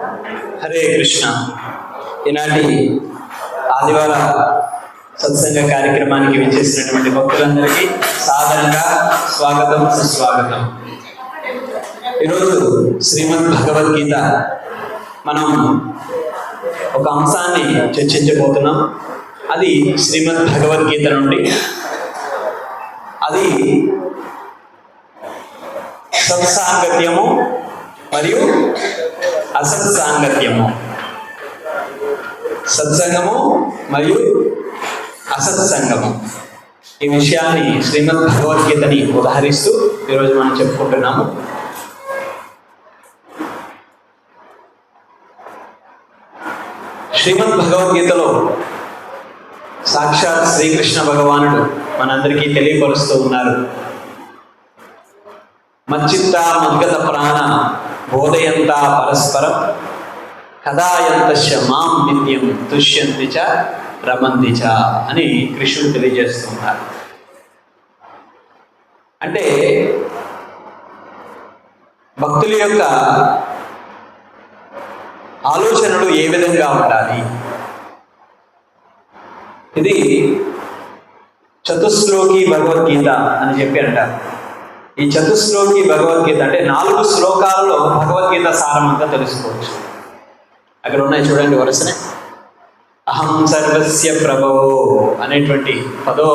హరే కృష్ణ. ఈనాటి ఆదివార సత్సంగ కార్యక్రమానికి విచ్చేసినటువంటి భక్తులందరికీ సాదరంగా స్వాగతం, సుస్వాగతం. ఈరోజు శ్రీమద్ భగవద్గీత మనం ఒక అంశాన్ని చర్చించబోతున్నాం. అది శ్రీమద్ భగవద్గీత నుండి అది సత్సాంగత్యము మరియు అసత్సాంగత్యము, సత్సంగము మరియు అసత్సంగము. ఈ విషయాన్ని శ్రీమద్ భగవద్గీతని ఉదాహరిస్తూ ఈరోజు మనం చెప్పుకుంటున్నాము. శ్రీమద్ భగవద్గీతలో సాక్షాత్ శ్రీకృష్ణ భగవానుడు మనందరికీ తెలియపరుస్తూ ఉన్నారు. మచ్చిత్త మద్గత ప్రాణ బోధయంత పరస్పరం కదాయంతస్య మాం నిత్యం తుష్యంతి చ రమంతి చ అని కృష్ణుడు తెలియజేస్తున్నారు. అంటే భక్తుల యొక్క ఆలోచనలు ఏ విధంగా ఉండాలి, ఇది చతుశ్లోకి భగవద్గీత అని చెప్పి అంటారు. ఈ చతుశ్లోకి భగవద్గీత అంటే 4 శ్లోకాలలో భగవద్గీత సారమంతా తెలుసుకోవచ్చు. అక్కడ ఉన్నాయి చూడండి వరుసనే. అహం సర్వస్య ప్రభవో అనేటువంటి 10వ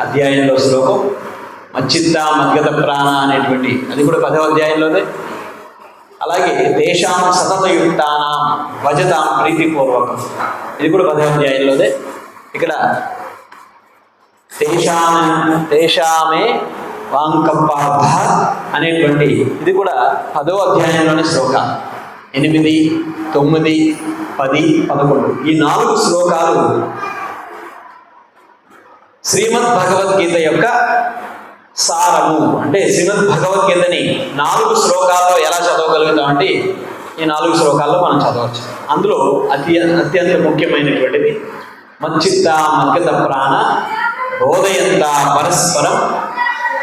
అధ్యాయంలో శ్లోకం, మచ్చిత్త మద్గత ప్రాణ అనేటువంటి అది కూడా 10వ అధ్యాయంలోనే. అలాగే తేషాం సతతయుక్తానాం భజతాం ప్రీతిపూర్వకం, ఇది కూడా 10వ అధ్యాయంలోనే. ఇక్కడ తేషామే వాంకపార్థ అనేటువంటి ఇది కూడా 10వ అధ్యాయంలోని శ్లోకాలు. 8, 9, 10, 11 ఈ 4 శ్లోకాలు శ్రీమద్ భగవద్గీత యొక్క సారము. అంటే శ్రీమద్ భగవద్గీతని 4 శ్లోకాల్లో ఎలా చదవగలుగుతాం అంటే ఈ 4 శ్లోకాల్లో మనం చదవచ్చు. అందులో అత్యంత ముఖ్యమైనటువంటిది మచ్చిత్త మద్గత ప్రాణ బోధయంత పరస్పరం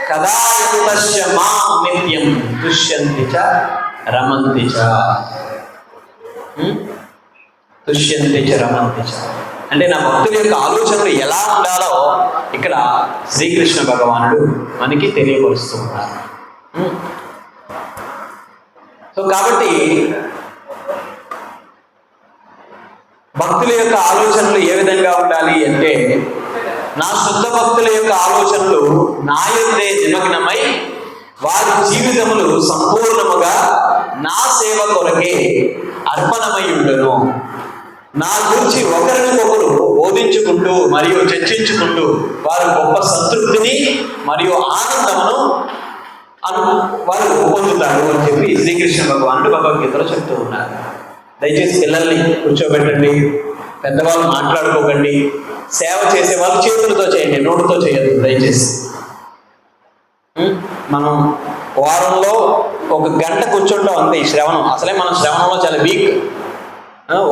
కదాయంతస్య మాం నిత్యం తుష్యంతి చ రమంతి చ. తుష్యంతి చ రమంతి చ అంటే నా భక్తుల యొక్క ఆలోచనలు ఎలా ఉండాలో ఇక్కడ శ్రీకృష్ణ భగవానుడు మనకి తెలియపరుస్తూ ఉన్నారు. సో కాబట్టి భక్తుల యొక్క ఆలోచనలు ఏ విధంగా ఉండాలి అంటే, నా శుద్ధ భక్తుల యొక్క ఆలోచనలు నా యందే నిమగ్నమై వారి జీవితములు సంపూర్ణముగా నా సేవ కొరకే అర్పణమై ఉండును. నా గురించి ఒకరికొకరు బోధించుకుంటూ మరియు చర్చించుకుంటూ వారు గొప్ప సంతృప్తిని మరియు ఆనందమును వారు పొందుతారు అని చెప్పి శ్రీకృష్ణ భగవానుడు భగవద్గీతలో చెప్తూ ఉన్నారు. దయచేసి పిల్లల్ని కూర్చోబెట్టండి, పెద్దవాళ్ళు మాట్లాడుకోకండి, సేవ చేసే వాళ్ళు చేతులతో చేయండి, నోటితో చేయద్దు దయచేసి. మనం వారంలో 1 గంట కూర్చుంటాం అంతే. ఈ శ్రవణం అసలే మనం శ్రవణంలో చాలా వీక్.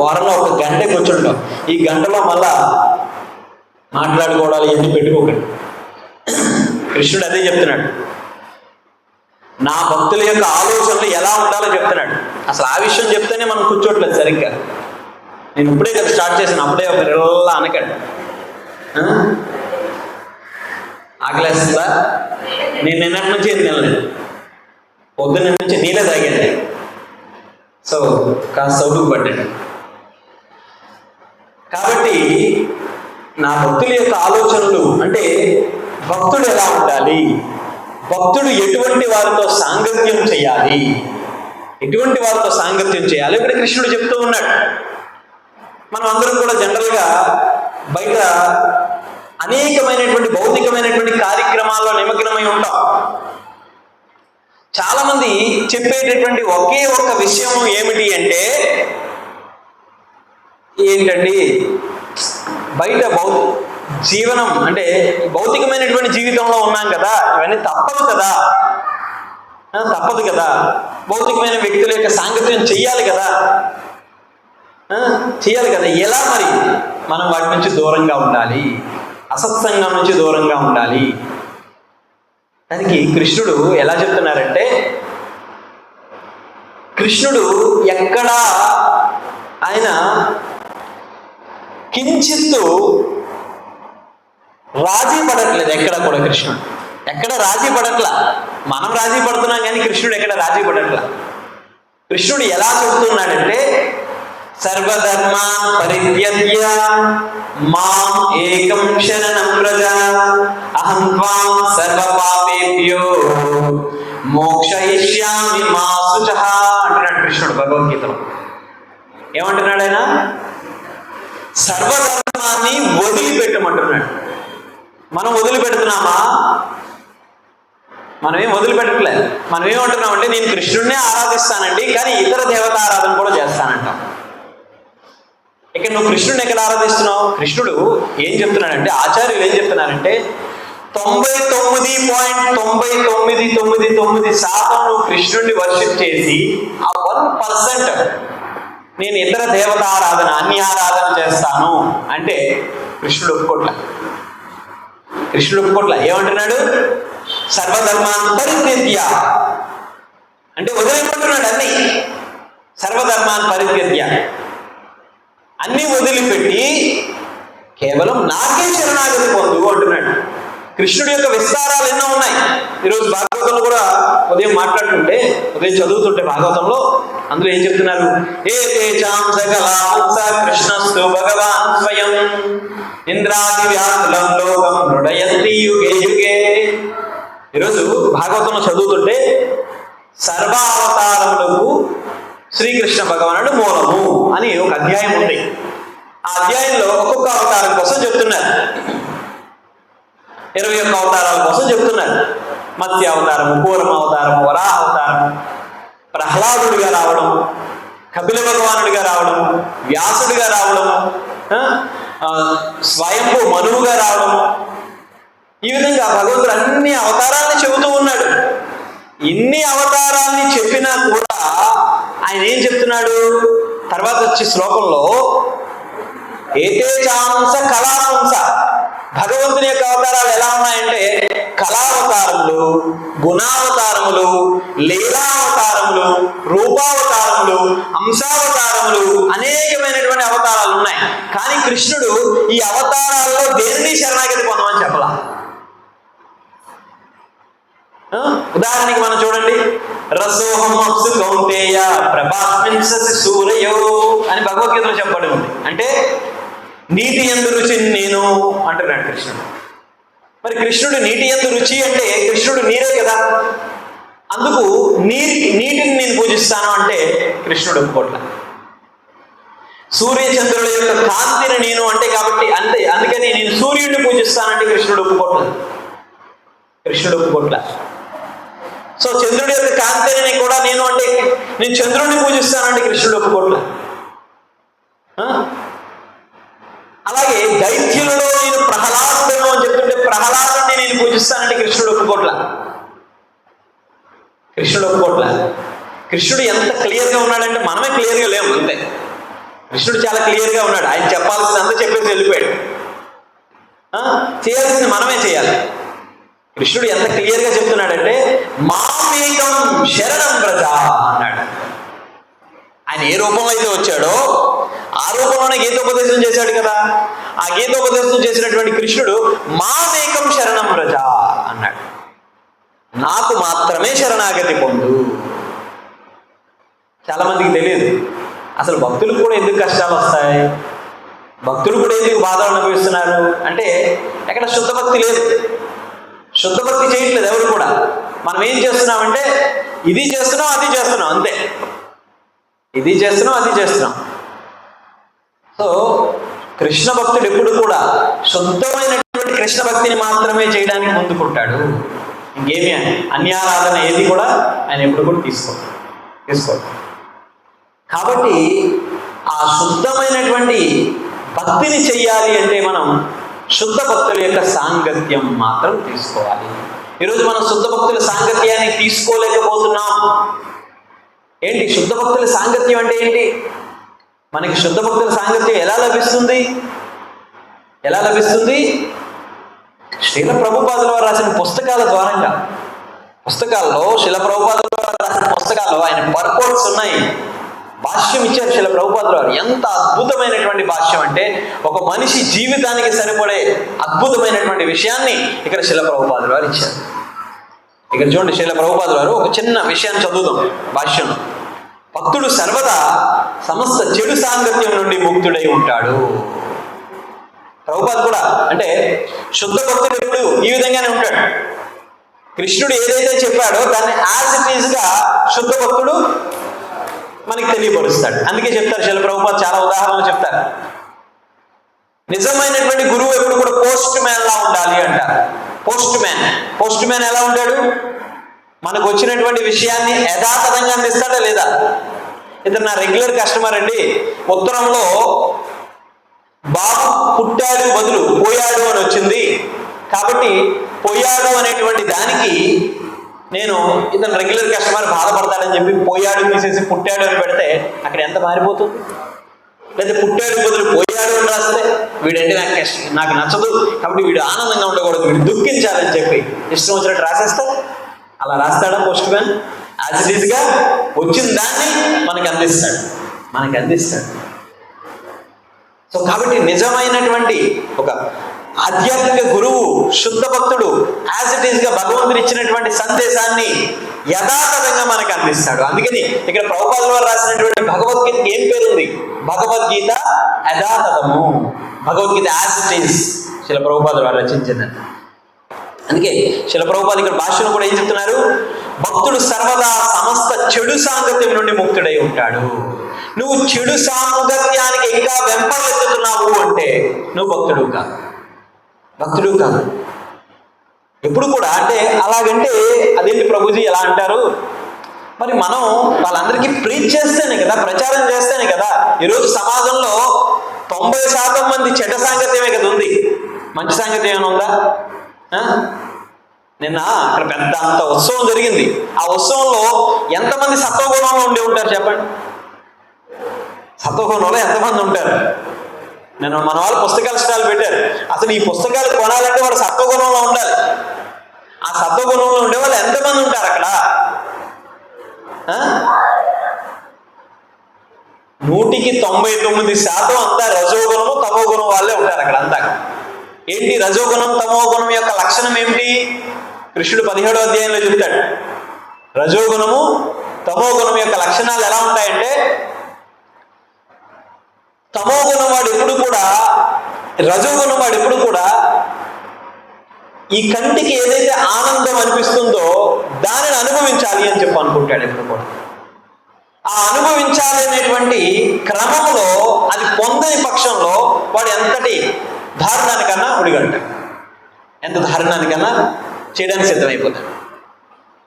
వారంలో 1 గంటే కూర్చుంటాం. ఈ గంటలో మళ్ళా మాట్లాడుకోవడాలు ఇవన్నీ పెట్టుకోకండి. కృష్ణుడు అదే చెప్తున్నాడు, నా భక్తుల యొక్క ఆలోచనలు ఎలా ఉండాలో చెప్తున్నాడు. అసలు ఆ విషయం చెప్తేనే మనం కూర్చోట్లేదు సరిగ్గా. నేను ఇప్పుడే కదా స్టార్ట్ చేశాను, అప్పుడే ఒక రెల్లా అనకండి. ఆకలేస్తుందా? నేను నిన్నటి నుంచి ఏం తినలేదు, పొద్దున్న నుంచి నీళ్ళే తాగాను. సో కాస్త సౌటుకు పడ్డాడు. కాబట్టి నా భక్తుల యొక్క ఆలోచనలు అంటే భక్తుడు ఎలా ఉండాలి, భక్తుడు ఎటువంటి వారితో సాంగత్యం చేయాలి, ఎటువంటి వారితో సాంగత్యం చేయాలి ఇక్కడ కృష్ణుడు చెప్తూ ఉన్నాడు. మనం అందరం కూడా జనరల్గా బయట అనేకమైనటువంటి భౌతికమైనటువంటి కార్యక్రమాల్లో నిమగ్నమై ఉంటాం. చాలా మంది చెప్పేటటువంటి ఒకే ఒక విషయం ఏమిటి అంటే, ఏంటండి బయట జీవనం అంటే భౌతికమైనటువంటి జీవితంలో ఉన్నాం కదా, ఇవన్నీ తప్పదు కదా, భౌతికమైన వ్యక్తుల యొక్క సాంగత్యం చెయ్యాలి కదా, ఎలా మరి మనం వాటి నుంచి దూరంగా ఉండాలి, అసత్సంగం నుంచి దూరంగా ఉండాలి. దానికి కృష్ణుడు ఎలా చెప్తున్నారంటే, కృష్ణుడు ఎక్కడా ఆయన కించిత్తు రాజీ పడట్లేదు. ఎక్కడ కూడా కృష్ణుడు ఎక్కడ రాజీ పడట్లా. మనం రాజీ పడుతున్నాం కానీ కృష్ణుడు ఎక్కడ రాజీ పడట్లా. కృష్ణుడు ఎలా చెబుతున్నాడంటే, సర్వధర్మాన్ పరిత్యజ్య మాం ఏకం శరణం వ్రజ అహం త్వాం సర్వపాపేభ్యో మోక్షయిష్యామి మా శుచః అంటున్నాడు కృష్ణుడు భగవద్గీతలో. ఏమంటున్నాడు ఆయన? సర్వధర్మాన్ని వదిలిపెట్టమంటున్నాడు. మనం వదిలిపెడుతున్నామా? మనమేం వదిలిపెట్టట్లేదు. మనం ఏమంటున్నామంటే, నేను కృష్ణుడినే ఆరాధిస్తానండి కానీ ఇతర దేవతారాధన కూడా చేస్తానంటాం. ఇక్కడ నువ్వు కృష్ణుడిని ఎక్కడ ఆరాధిస్తున్నావు? కృష్ణుడు ఏం చెప్తున్నాడంటే, ఆచార్యులు ఏం చెప్తున్నారంటే 99.9999% నువ్వు కృష్ణుడిని వర్షిప్ చేసి ఆ 1% నేను ఇతర దేవతారాధన అన్యారాధన చేస్తాను అంటే కృష్ణుడు ఒప్పుకోట్ల. ఏమంటున్నాడు? సర్వధర్మాన్ పరిత్యజ్య అంటే వదిలిపెట్టున్నాడు అన్ని. సర్వధర్మాన్ పరిత్యజ్య అన్ని వదిలిపెట్టి కేవలం నాకే శరణాగతి పొందు అంటున్నాడు. కృష్ణుడి యొక్క విస్తారాలు ఎన్నో ఉన్నాయి. ఈరోజు భాగవతంలో కూడా ఉదయం మాట్లాడుతుంటే, ఉదయం చదువుతుంటే భాగవతంలో అందులో ఏం చెప్తున్నారు? ఏ తేజాం సకలాంస కృష్ణస్తు భగవాన్ స్వయం ఇంద్రాది వ్యాకులం లోకం నృడయంతి యుగే యుగే. ఈరోజు భాగవతంలో చదువుతుంటే సర్వావతారములకు శ్రీకృష్ణ భగవానుడు మూలము అని ఒక అధ్యాయం ఉంది. ఆ అధ్యాయంలో ఒక్కొక్క అవతారం కోసం చెప్తున్నారు. 21 అవతారాల కోసం చెప్తున్నారు. మత్స్య అవతారము, కూర్మ అవతారము, వరాహ అవతారము, ప్రహ్లాదుడిగా రావడం, కపిల భగవానుడిగా రావడం, వ్యాసుడిగా రావడం, స్వయంభూ మనువుగా రావడం, ఈ విధంగా భగవంతుడు అన్ని అవతారాన్ని చెబుతూ ఉన్నాడు. ఇన్ని అవతారాన్ని చెప్పినా కూడా ఆయన ఏం చెప్తున్నాడు? తర్వాత వచ్చే శ్లోకంలో ఏతేజాంస కళాపుంస, భగవంతుని యొక్క అవతారాలు ఎలా ఉన్నాయంటే కళావతారములు, గుణావతారములు, లీలావతారములు, రూపావతారములు, అంశావతారములు, అనేకమైనటువంటి అవతారాలు ఉన్నాయి. కానీ కృష్ణుడు ఈ అవతారాల్లో దేనిని శరణాగతి పొందమని చెప్పలా. ఉదాహరణకి మనం చూడండి, రసోహం అప్సు కౌంతేయ ప్రభాస్మిన్ ససి సూరయో అని భగవద్గీతలో చెప్పబడి ఉంది. అంటే నీటి యందు రుచి నేను అంటున్నాడు కృష్ణుడు. మరి కృష్ణుడు నీటి యందు రుచి అంటే కృష్ణుడు నీరే కదా. అందుకు నీటిని నేను పూజిస్తాను అంటే కృష్ణుడు ఒప్పుకోట్ల. సూర్యచంద్రుల యొక్క కాంతిని నేను అంటే కాబట్టి అందుకని నేను సూర్యుడిని పూజిస్తానంటే కృష్ణుడు ఒప్పుకోట్ల. సో చంద్రుడి యొక్క కాంతిని కూడా నేను అంటే నేను చంద్రుడిని పూజిస్తానంటే కృష్ణుడు ఒప్పుకోట్ల. అలాగే దైత్యులలో నేను ప్రహ్లాదులను అని చెప్తుంటే ప్రహ్లాదుని నేను పూజిస్తానంటే కృష్ణుడు ఒప్పుకోట్ల. కృష్ణుడు ఎంత క్లియర్గా ఉన్నాడంటే మనమే క్లియర్గా లేము అంతే. కృష్ణుడు చాలా క్లియర్గా ఉన్నాడు. ఆయన చెప్పాల్సిందంతా చెప్పేసి వెళ్ళిపోయాడు. చేయాల్సింది మనమే చేయాలి. కృష్ణుడు ఎంత క్లియర్గా చెప్తున్నాడంటే మామేకం శరణం వ్రజ అన్నాడు. ఆయన ఏ రూపంలో అయితే వచ్చాడో ఆ రూపంలోనే గీతోపదేశం చేశాడు కదా. ఆ గీతోపదేశం చేసినటువంటి కృష్ణుడు మామేకం శరణం వ్రజ అన్నాడు. నాకు మాత్రమే శరణాగతి పొందు. చాలా మందికి తెలియదు అసలు భక్తులకు కూడా ఎందుకు కష్టాలు వస్తాయి, భక్తులు కూడా ఎందుకు బాధలు అనుభవిస్తున్నారు అంటే ఎక్కడ శుద్ధ భక్తి లేదు. శుద్ధ భక్తి చేయట్లేదు ఎవరు కూడా. మనం ఏం చేస్తున్నామంటే ఇది చేస్తున్నాం అది చేస్తున్నాం అంతే. ఇది చేస్తున్నాం అది చేస్తున్నాం. సో కృష్ణ భక్తుడు ఎప్పుడు కూడా శుద్ధమైనటువంటి కృష్ణ భక్తిని మాత్రమే చేయడానికి ముందుకుంటాడు. ఇంకేమి అన్యారాధన ఏది కూడా ఆయన ఎప్పుడు కూడా తీసుకోడు. కాబట్టి ఆ శుద్ధమైనటువంటి భక్తిని చెయ్యాలి అంటే మనం శుద్ధ భక్తుల యొక్క సాంగత్యం మాత్రం తీసుకోవాలి. ఈరోజు మనం శుద్ధ భక్తుల సాంగత్యాన్ని తీసుకోలేకపోతున్నాం. ఏంటి శుద్ధ భక్తుల సాంగత్యం అంటే ఏంటి? మనకి శుద్ధ భక్తుల సాంగత్యం ఎలా లభిస్తుంది? శ్రీల ప్రభుపాదుల వారు రాసిన పుస్తకాల ద్వారంగా. పుస్తకాల్లో శ్రీల ప్రభుపాదుల వారు రాసిన పుస్తకాల్లో ఆయన పర్పోర్ట్స్ ఉన్నాయి. భాష్యం ఇచ్చారు శిల ప్రభుపాదులు వారు. ఎంత అద్భుతమైనటువంటి భాష్యం అంటే ఒక మనిషి జీవితానికి సరిపడే అద్భుతమైనటువంటి విషయాన్ని ఇక్కడ శిల ప్రభుపాదులు వారు ఇచ్చారు. ఇక్కడ చూడండి, శిల ప్రభుపాదులు వారు ఒక చిన్న విషయాన్ని చదువుతాం భాష్యం. భక్తుడు సర్వదా సమస్త చెడు సాంగత్యం నుండి ముక్తుడై ఉంటాడు. ప్రభుపాద్ కూడా అంటే శుద్ధ భక్తుడు ఎప్పుడు ఈ విధంగానే ఉంటాడు. కృష్ణుడు ఏదైతే చెప్పాడో దాన్ని యాజ్ ఇట్ ఈజ్ గా శుద్ధ భక్తుడు మనకి తెలియపరుస్తాడు. అందుకే చెప్తారు శిల ప్రభుపాద్ చాలా ఉదాహరణలు చెప్తారు. నిజమైనటువంటి గురువు ఎప్పుడు కూడా పోస్ట్ మ్యాన్ లా ఉండాలి అంటారు. పోస్ట్ మ్యాన్ ఎలా ఉంటాడు? మనకు వచ్చినటువంటి విషయాన్ని యథాతథంగా అందిస్తాడా లేదా? ఇతను నా రెగ్యులర్ కస్టమర్ అండి, ఉత్తరంలో బాబు పుట్టాడు బదులు పోయాడు అని వచ్చింది, కాబట్టి పోయాడు అనేటువంటి దానికి నేను ఇతను రెగ్యులర్ కస్టమర్ బాధపడతాడని చెప్పి పోయాడు తీసేసి పుట్టాడు అని పెడితే అక్కడ ఎంత మారిపోతుంది? లేదా పుట్టాడు బదులు పోయాడు అని రాస్తే వీడంటే నాకు నచ్చదు కాబట్టి వీడు ఆనందంగా ఉండకూడదు, వీడు దుఃఖించాలని చెప్పి ఇష్టం వచ్చినట్టు రాసేస్తే అలా రాస్తాడా postman? As it is గా వచ్చిన దాన్ని మనకి అందిస్తాడు. సో కాబట్టి నిజమైనటువంటి ఒక ఆధ్యాత్మిక గురువు, శుద్ధ భక్తుడు యాజ్ ఇట్ ఈజ్ గా భగవంతుడు ఇచ్చినటువంటి సందేశాన్ని యథాతథంగా మనకు అందిస్తాడు. అందుకని ఇక్కడ ప్రభుపాదుల వారు రాసినటువంటి భగవద్గీతకి ఏం పేరుంది? భగవద్గీత యథాతథము. Bhagavad Gita as it is Srila ప్రభుపాదుల వారు రచించింది. అందుకే శిల ప్రభుపాదులు ఇక్కడ భాషను కూడా ఏం చెప్తున్నారు? భక్తుడు సర్వదా సమస్త చెడు సాంగత్యం నుండి ముక్తుడై ఉంటాడు. నువ్వు చెడు సాంగత్యానికి ఇంకా వెంపలెత్తుతున్నావు అంటే నువ్వు భక్తుడు కాదు. ఎప్పుడు కూడా అంటే అలాగంటే అదేంటి ప్రభుజీ ఎలా అంటారు? మరి మనం వాళ్ళందరికీ ప్రీచ్ చేస్తేనే కదా, ప్రచారం చేస్తేనే కదా. ఈరోజు సమాజంలో 90% మంది చెడ్డ సాంగత్యమే కదా ఉంది, మంచి సాంగత్యం ఏమైనా ఉందా? నిన్న అక్కడ పెద్ద అంత ఉత్సవం జరిగింది. ఆ ఉత్సవంలో ఎంతమంది సత్వగుణంలో ఉండి ఉంటారు చెప్పండి? సత్వగుణంలో ఎంతమంది ఉంటారు? నేను మన వాళ్ళు పుస్తకాల స్టాల్ పెట్టారు. అసలు ఈ పుస్తకాలు కొనాలంటే వాడు సత్వగుణంలో ఉండాలి. ఆ సత్వగుణంలో ఉండే వాళ్ళు ఎంతమంది ఉంటారు అక్కడ? 99% అంతా రజోగుణము తమో గుణం వాళ్ళే ఉంటారు అక్కడ అంతా. ఏంటి రజోగుణం తమో గుణం యొక్క లక్షణం ఏమిటి? కృష్ణుడు 17వ అధ్యాయంలో చెప్తాడు. రజోగుణము తమో గుణం యొక్క లక్షణాలు ఎలా ఉంటాయంటే, రజోగుణం వాడు ఎప్పుడు కూడా ఈ కంటికి ఏదైతే ఆనందం అనిపిస్తుందో దానిని అనుభవించాలి అని చెప్పి అనుకుంటాడు ఎప్పుడు కూడా. ఆ అనుభవించాలి అనేటువంటి క్రమంలో అది పొందని పక్షంలో వాడు ఎంతటి దారుణానికన్నా ఉడిగంటాడు, ఎంత దారుణానికన్నా చేయడానికి సిద్ధమైపోతాడు.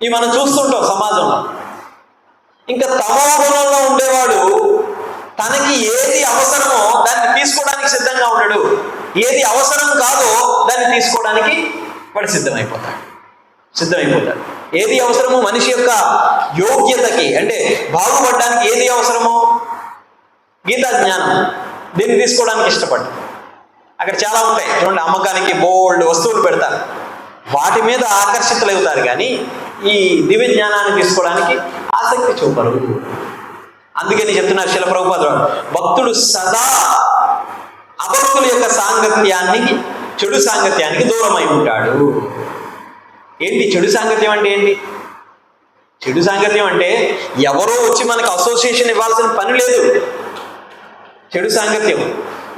ఇవి మనం చూస్తుంటాం సమాజంలో. ఇంకా తమో గుణంలో ఉండేవాడు తనకి ఏది అవసరమో దాన్ని తీసుకోవడానికి సిద్ధంగా ఉండడు, ఏది అవసరం కాదో దాన్ని తీసుకోవడానికి వాడు సిద్ధమైపోతాడు. ఏది అవసరమో మనిషి యొక్క యోగ్యతకి అంటే బాగుపడడానికి ఏది అవసరమో గీతా జ్ఞానం, దీన్ని తీసుకోవడానికి ఇష్టపడ్డాడు. అక్కడ చాలా ఉంటాయి చూడండి, అమ్మకానికి బోల్డ్ వస్తువులు పెడతారు, వాటి మీద ఆకర్షితులవుతారు కానీ ఈ దివ్య జ్ఞానాన్ని తీసుకోవడానికి ఆసక్తి చూపరు. అందుకని చెప్తున్నారు శిల ప్రభుపాదులు, భక్తుడు సదా అభక్తుల యొక్క చెడు సాంగత్యానికి దూరమై ఉంటాడు. ఏంటి చెడు సాంగత్యం అంటే? చెడు సాంగత్యం అంటే ఎవరో వచ్చి మనకు అసోసియేషన్ ఇవ్వాల్సిన పని లేదు. చెడు సాంగత్యం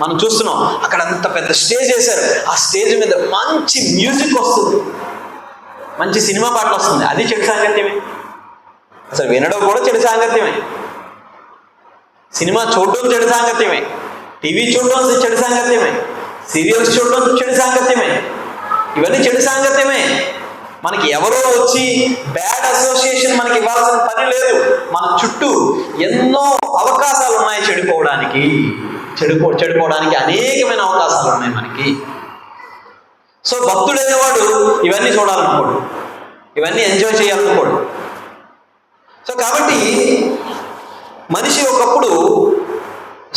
మనం చూస్తున్నాం, అక్కడ అంత పెద్ద స్టేజ్ వేశారు, ఆ స్టేజ్ మీద మంచి మ్యూజిక్ వస్తుంది, మంచి సినిమా పాటలు వస్తుంది, అది చెడు సాంగత్యమే. అసలు వినడం కూడా చెడు సాంగత్యమే, సినిమా చూడడం చెడు సాంగత్యమే, టీవీ చూడడం చెడు సాంగత్యమే, సీరియల్స్ చూడడం చెడు సాంగత్యమే, ఇవన్నీ చెడు సాంగత్యమే. మనకి ఎవరో వచ్చి బ్యాడ్ అసోసియేషన్ మనకి ఇవ్వాల్సిన పని లేదు. మన చుట్టూ ఎన్నో అవకాశాలు ఉన్నాయి చెడిపోవడానికి అనేకమైన అవకాశాలు ఉన్నాయి మనకి. సో భక్తుడైనవాడు ఇవన్నీ చూడాలనుకోడు, ఇవన్నీ ఎంజాయ్ చేయాలనుకోడు. సో కాబట్టి మనిషి ఒకప్పుడు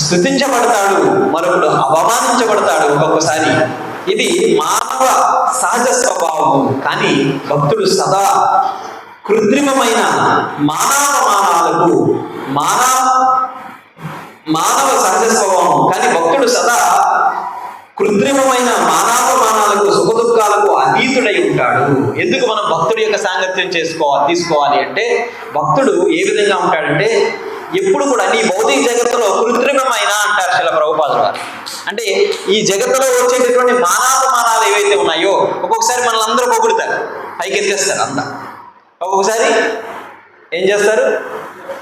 స్తుతించబడతాడు, మరొకడు అవమానించబడతాడు ఒక్కొక్కసారి. ఇది మానవ సహజ స్వభావము. కానీ భక్తుడు సదా కృత్రిమమైన మానవమానాలకు మానవ సహజ స్వభావం. కానీ భక్తుడు సదా కృత్రిమమైన మానవమానాలకు సుఖదుఖాలకు అతీతుడై ఉంటాడు. ఎందుకు మనం భక్తుడి యొక్క సాంగత్యం తీసుకోవాలి అంటే, భక్తుడు ఏ విధంగా ఉంటాడంటే ఎప్పుడు కూడా నీ భౌతిక జగత్తులో కృత్రిమమైన అంటారు శిల ప్రభుపాదుల వారు. అంటే ఈ జగత్తులో వచ్చేటటువంటి మానవమానాలు ఏవైతే ఉన్నాయో, ఒక్కొక్కసారి మనల్ని అందరూ పొగుడుతారు, పైకి ఎత్తేస్తారు అంతా. ఒక్కొక్కసారి ఏం చేస్తారు,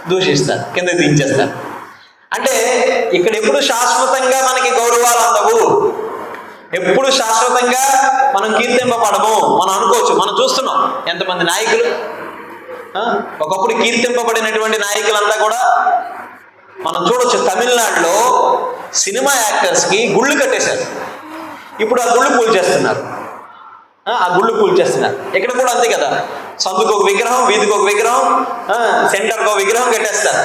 దూషిస్తారు, కింద దించేస్తారు. అంటే ఇక్కడ ఎప్పుడు శాశ్వతంగా మనకి గౌరవాలు అందవు, ఎప్పుడు శాశ్వతంగా మనం కీర్తింపబడము. మనం అనుకోవచ్చు, మనం చూస్తున్నాం ఎంతమంది నాయకులు, ఒకప్పుడు కీర్తింపబడినటువంటి నాయకులంతా కూడా మనం చూడొచ్చు. తమిళనాడులో సినిమా యాక్టర్స్కి గుళ్ళు కట్టేశారు, ఇప్పుడు ఆ గుళ్ళు కూల్చేస్తున్నారు. ఇక్కడ కూడా అంతే కదా, సందుకు ఒక విగ్రహం, వీధికి ఒక విగ్రహం, సెంటర్కి ఒక విగ్రహం కట్టేస్తారు.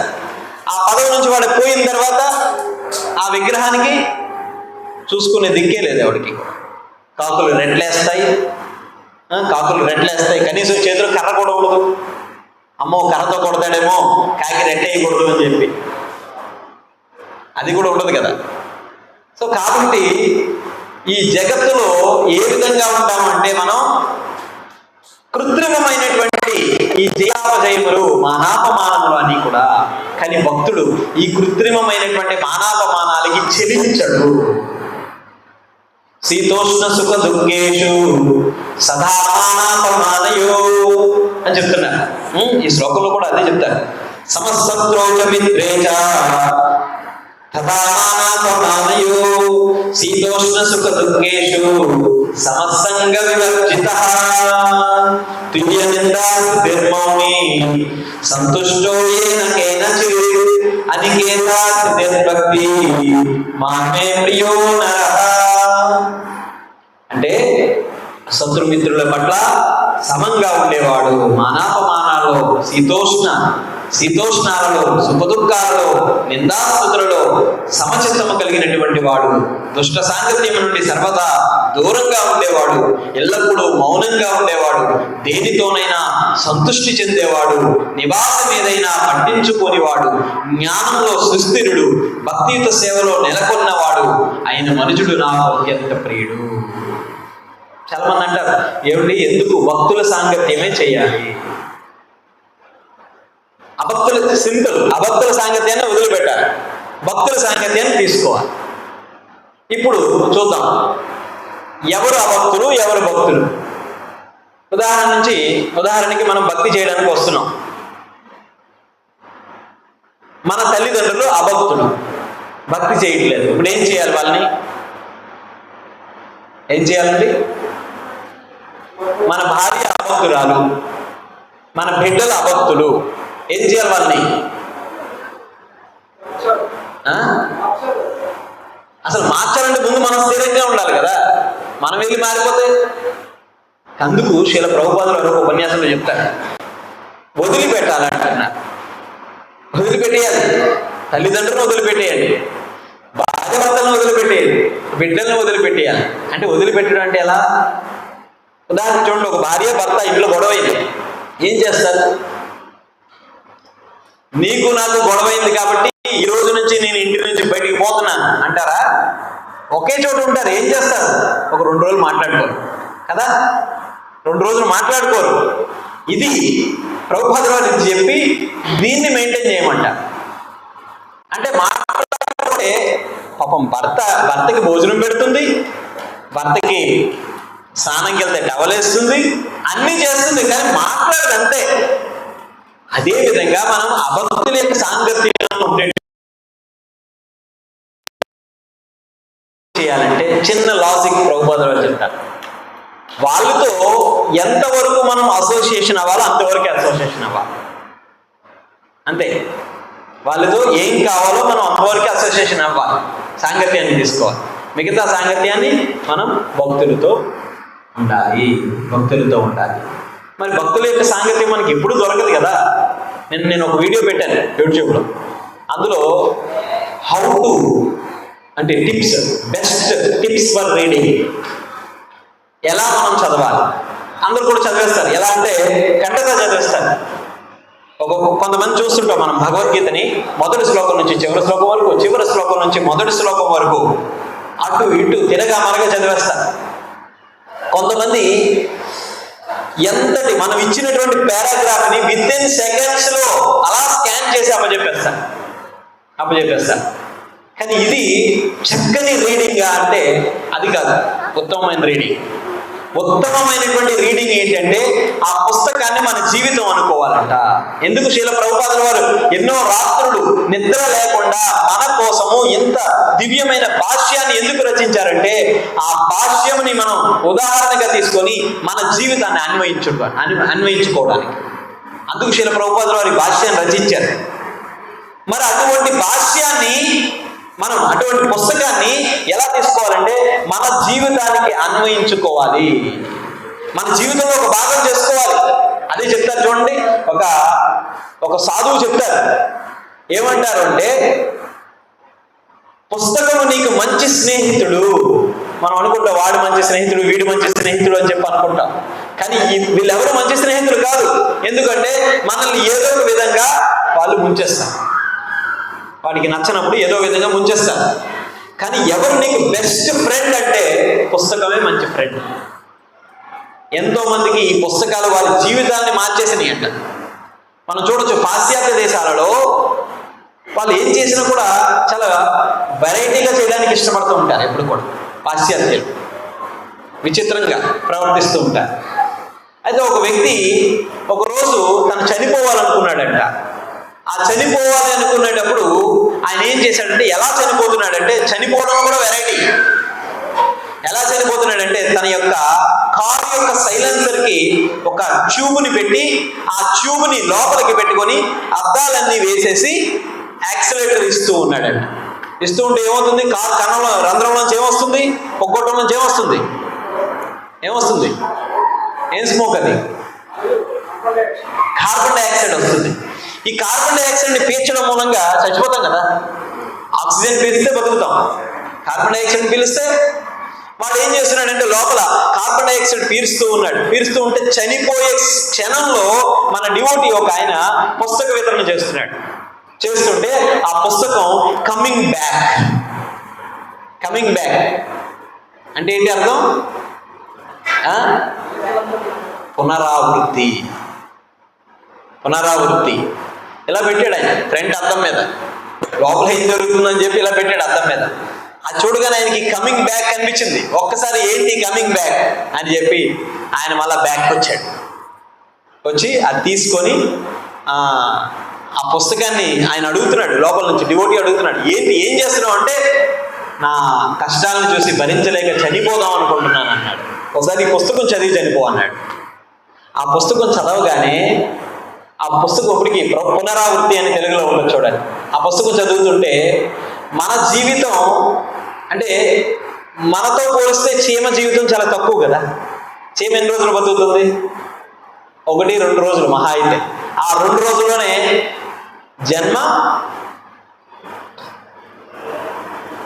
ఆ పదవి నుంచి వాడు పోయిన తర్వాత ఆ విగ్రహానికి చూసుకునే దిక్కే లేదు ఎవరికి. కాకులు రెట్లేస్తాయి, కనీసం చేతిలో కర్ర కూడా ఉండదు. అమ్మో కర్రతో కొడతాడేమో, కాకి రెట్టేయకూడదు అని చెప్పి అది కూడా ఉండదు కదా. సో కాబట్టి ఈ జగత్తులో ఏ విధంగా ఉంటామంటే మనం కృత్రిమమైనటువంటి ఈ జయాపజయములు మానాపమానములు అన్నీ కూడా. కానీ భక్తుడు ఈ కృత్రిమమైనటువంటి మానాపమానాలకి చెలించడు. శీతోష్ణ సుఖ దుఃఖేషు సదా మానాపమానయో అని చెప్తున్నారు. ఈ శ్లోకంలో కూడా అదే చెప్తారు. సమశత్రౌచ మిత్రేచ తథా మానాపమానయో శీతోష్ణ సుఖ దుఃఖేషు సమసంగ వివర్జితః తుల్య నిందామౌని సంతుష్టో ఏన కేనచిత్ అనికేతాద్భక్తి మామే ప్రియో నరః. అంటే శత్రుమిత్రుల పట్ల సమంగా ఉండేవాడు, మానాపమానాల్లో, శీతోష్ణాలలో, సుఖదుఖాలలో, నిందాస్తుతులలో సమచిత్తము కలిగినటువంటి వాడు, దుష్ట సాంగత్యం నుండి సర్వదా దూరంగా ఉండేవాడు, ఎల్లప్పుడూ మౌనంగా ఉండేవాడు, దేనితోనైనా సంతృష్టి చెందేవాడు, నివాసం ఏదైనా పట్టించుకోనివాడు, జ్ఞానంలో సుస్థిరుడు, భక్తియుత సేవలో నెలకొన్నవాడు అయిన మనుషుడు నాకు అత్యంత ప్రియుడు. చాలా మంది అంటారు, ఏమిటి ఎందుకు భక్తుల సాంగత్యమే చేయాలి, అభక్తుల సాంగత్యాన్ని వదిలిపెట్టాలి, భక్తుల సాంగత్యాన్ని తీసుకోవాలి. ఇప్పుడు చూద్దాం, ఎవరు అభక్తులు, ఎవరు భక్తులు. ఉదాహరణకి మనం భక్తి చేయడానికి వస్తున్నాం. మన తల్లిదండ్రులు అభక్తులు, భక్తి చేయట్లేదు. ఇప్పుడు ఏం చేయాలి? వాళ్ళని ఏం చేయాలండి? మన భార్య అభక్తురాలు, మన బిడ్డలు అభక్తులు, ఏం చేయాలి వాళ్ళని? అసలు మార్చాలంటే ముందు మనం స్థిరంగా ఉండాలి కదా, మనం వెళ్ళి మారిపోతే. అందుకు శీల ప్రభుపాదులు ఒక ఉపన్యాసంలో చెప్తారు, వదిలిపెట్టాలంటున్నారు. వదిలిపెట్టేయాలి, తల్లిదండ్రులను వదిలిపెట్టేయండి, భార్యాభర్తలను వదిలిపెట్టేయాలి, బిడ్డలను వదిలిపెట్టేయాలి. అంటే వదిలిపెట్టడం అంటే ఎలా? ఉదాహరణ చూడండి, ఒక భార్య భర్త ఇంట్లో గొడవైంది, ఏం చేస్తారు? నీకు నాకు గొడవైంది కాబట్టి ఈ రోజు నుంచి నేను ఇంటి నుంచి బయటికి పోతున్నాను అంటారా? ఒకే చోట ఉంటారు, ఏం చేస్తారు? ఒక 2 రోజులు మాట్లాడుకోరు కదా, 2 రోజులు మాట్లాడుకోరు. ఇది ప్రభుపాదుల వారు చెప్పి దీన్ని మెయింటైన్ చేయమంటారు. అంటే మాట్లాడుకుంటే పాపం భర్తకి భోజనం పెడుతుంది, భర్తకి స్నానంకి వెళ్తే టవలేస్తుంది, అన్నీ చేస్తుంది, కానీ మాట్లాడదు అంతే. అదే విధంగా మనం అభక్తుల యొక్క సాంగత్యంలో ఉంటే చేయాలంటే చిన్న లాజిక్ ప్రభుపాదుల వారు చెప్తారు. వాళ్ళతో ఎంతవరకు మనం అసోసియేషన్ అవ్వాలో అంతవరకు అసోసియేషన్ అవ్వాలి, అంతే. వాళ్ళతో ఏం కావాలో మనం అంతవరకు అసోసియేషన్ అవ్వాలి, సాంగత్యాన్ని తీసుకోవాలి. మిగతా సాంగత్యాన్ని మనం భక్తులతో ఉండాలి. మరి భక్తుల యొక్క సాంగత్యం మనకి ఎప్పుడు దొరకదు కదా. నేను ఒక వీడియో పెట్టాను యూట్యూబ్లో, అందులో హౌ టు అంటే బెస్ట్ టిప్స్ ఫర్ రీడింగ్, ఎలా మనం చదవాలి, అందరూ కూడా చదివేస్తారు. ఎలా అంటే కంటగా చదివేస్తారు. కొంతమంది చూస్తుంటాం మనం భగవద్గీతని మొదటి శ్లోకం నుంచి చివరి శ్లోకం వరకు, చివరి శ్లోకం నుంచి మొదటి శ్లోకం వరకు అటు ఇటు తిరగా మరగా చదివేస్తారు. కొంతమంది ఎంతటి మనం ఇచ్చినటువంటి పారాగ్రాఫ్ ని విత్ ఇన్ సెకండ్స్ లో అలా స్కాన్ చేసి అప్పచెప్పేస్తారు. కానీ ఇది చక్కని రీడింగ్ అంటే అది కాదు ఉత్తమమైన రీడింగ్. ఉత్తమమైనటువంటి రీడింగ్ ఏంటంటే ఆ పుస్తకాన్ని మన జీవితం అనుకోవాలంట. ఎందుకు శ్రీల ప్రభుపాదుల వారు ఎన్నో రాత్రులు నిద్ర లేకుండా మన కోసము ఇంత దివ్యమైన భాష్యాన్ని ఎందుకు రచించారంటే ఆ భాష్యముని మనం ఉదాహరణగా తీసుకొని మన జీవితాన్ని అన్వయించుకోవడానికి. అందుకు శ్రీల ప్రభుపాదుల వారి భాష్యాన్ని రచించారు. మరి అటువంటి భాష్యాన్ని మనం అటువంటి పుస్తకాన్ని ఎలా తీసుకోవాలంటే మన జీవితానికి అన్వయించుకోవాలి, మన జీవితంలో ఒక భాగం చేసుకోవాలి. అదే చెప్తారు చూడండి, ఒక సాధువు చెప్తారు. ఏమంటారు అంటే పుస్తకము నీకు మంచి స్నేహితుడు. మనం అనుకుంటాం వాడు మంచి స్నేహితుడు, వీడు మంచి స్నేహితుడు అని చెప్పి అనుకుంటాం. కానీ వీళ్ళెవరు మంచి స్నేహితులు కాదు. ఎందుకంటే మనల్ని ఏదో ఒక విధంగా వాళ్ళు ముంచేస్తారు. వాడికి నచ్చినప్పుడు ఏదో విధంగా ముంచేస్తారు. కానీ ఎవరు నీకు బెస్ట్ ఫ్రెండ్ అంటే పుస్తకమే మంచి ఫ్రెండ్. ఎంతో మందికి ఈ పుస్తకాలు వారి జీవితాన్ని మార్చేసినాయి అంట. మనం చూడొచ్చు పాశ్చాత్య దేశాలలో వాళ్ళు ఏం చేసినా కూడా చాలా వెరైటీగా చేయడానికి ఇష్టపడుతూ ఉంటారు. ఎప్పుడు కూడా పాశ్చాత్యులు విచిత్రంగా ప్రవర్తిస్తూ ఉంటారు. అయితే ఒక వ్యక్తి ఒకరోజు తను చనిపోవాలనుకున్నాడంట. ఆ చనిపోవాలి అనుకునేటప్పుడు ఆయన ఏం చేశాడంటే ఎలా చనిపోతున్నాడంటే చనిపోవడం కూడా వెరైటీ. ఎలా చనిపోతున్నాడంటే తన యొక్క కారు యొక్క సైలెన్సర్ కి ఒక ట్యూబ్ని పెట్టి ఆ ట్యూబ్ని లోపలికి పెట్టుకొని అద్దాలన్నీ వేసేసి యాక్సిలేటర్ ఇస్తూ ఉన్నాడంట. ఇస్తూ ఉంటే ఏమవుతుంది? కారు కన్నంలో రంధ్రం నుంచి ఏమొస్తుంది? పొగ్గొట్టం నుంచి ఏమొస్తుంది? ఏం స్మోక్ అది? కార్బన్ డైఆక్సైడ్ వస్తుంది. ఈ కార్బన్ డైఆక్సైడ్ ని పీల్చడం మూలంగా చచ్చిపోతాం కదా. ఆక్సిజన్ పీలిస్తే బతుకుతాం, కార్బన్ డైఆక్సైడ్ పీలిస్తే వాడు ఏం చేస్తున్నాడంటే లోపల కార్బన్ డైఆక్సైడ్ పీలుస్తూ ఉంటే చనిపోయే క్షణంలో మన డివోటీ ఒక ఆయన పుస్తక వితరణ చేస్తుంటే ఆ పుస్తకం కమింగ్ బ్యాక్ అంటే ఏంటి అర్థం? పునరావృత్తి. ఇలా పెట్టాడు ఆయన ఫ్రంట్ అద్దం మీద. లోపల ఏం జరుగుతుందని చెప్పి ఇలా పెట్టాడు అద్దం మీద. అది చూడగానే ఆయనకి కమింగ్ బ్యాక్ అనిపించింది. ఒక్కసారి ఏంటి కమింగ్ బ్యాక్ అని చెప్పి ఆయన మళ్ళా బ్యాక్ వచ్చి అది తీసుకొని ఆ పుస్తకాన్ని ఆయన అడుగుతున్నాడు. లోపల నుంచి డివోటీ అడుగుతున్నాడు, ఏం చేస్తున్నావు అంటే నా కష్టాలను చూసి భరించలేక చనిపోదాం అనుకుంటున్నాను అన్నాడు. ఒకసారి ఈ పుస్తకం చదివి చనిపో అన్నాడు. ఆ పుస్తకం చదవగానే ఆ పుస్తకం ఇప్పటికి పునరావృత్తి అని తెలుగులో ఉంటుంది చూడండి. ఆ పుస్తకం చదువుతుంటే మన జీవితం అంటే మనతో పోలిస్తే చీమ జీవితం చాలా తక్కువ కదా. చీమ ఎన్ని రోజులు బతుకుతుంది? 1-2 రోజులు మహా అయితే. ఆ 2 రోజుల్లోనే జన్మ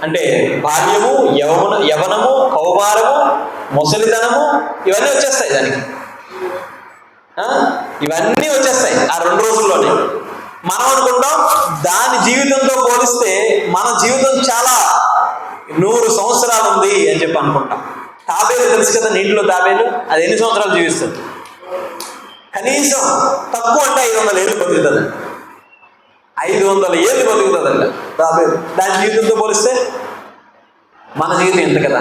అంటే బాల్యము, యవనము, కౌమారము, ముసలితనము ఇవన్నీ వచ్చేస్తాయి దానికి. ఇవన్నీ వచ్చేస్తాయి ఆ 2 రోజుల్లోనే. మనం అనుకుంటాం దాని జీవితంతో పోలిస్తే మన జీవితం చాలా 100 సంవత్సరాలు ఉంది అని చెప్పి అనుకుంటాం. తాబేలు తెలుసు కదా, నీటిలో తాబేలు, అది ఎన్ని సంవత్సరాలు జీవిస్తుంది? కనీసం తక్కువ అంటే 500 ఏళ్ళు బతుకుతుంది. 500 ఏళ్ళు బతుకుతుందంట తాబేలు. దాని జీవితంతో పోలిస్తే మన జీవితం ఎంత కదా.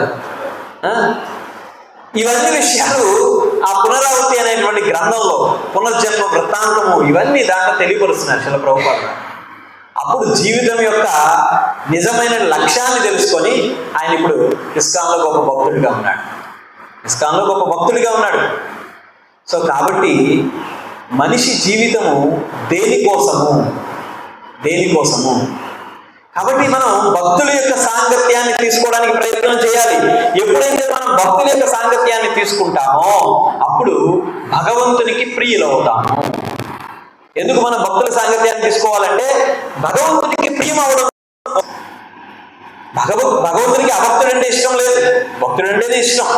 ఇవన్నీ విషయాలు ఆ పునరావృత్తి అనేటువంటి గ్రంథంలో పునర్జన్మ వృత్తాంతము ఇవన్నీ దాంట్లో తెలియపరుస్తున్నారు శ్రీల ప్రభుపాదులు. అప్పుడు జీవితం యొక్క నిజమైన లక్ష్యాన్ని తెలుసుకొని ఆయన ఇప్పుడు ఇస్కాన్లో గొప్ప భక్తుడిగా ఉన్నాడు. సో కాబట్టి మనిషి జీవితము దేనికోసము? కాబట్టి మనం భక్తుల యొక్క సాంగత్యాన్ని తీసుకోవడానికి ప్రయత్నం చేయాలి. ఎప్పుడైతే మనం భక్తుల యొక్క సాంగత్యాన్ని తీసుకుంటామో అప్పుడు భగవంతునికి ప్రియులవుతాము. ఎందుకు మనం భక్తుల సాంగత్యాన్ని తీసుకోవాలంటే భగవంతునికి ప్రియం అవడం. భగవంతునికి అభక్తుడంటే ఇష్టం లేదు, భక్తుడంటేనే ఇష్టం.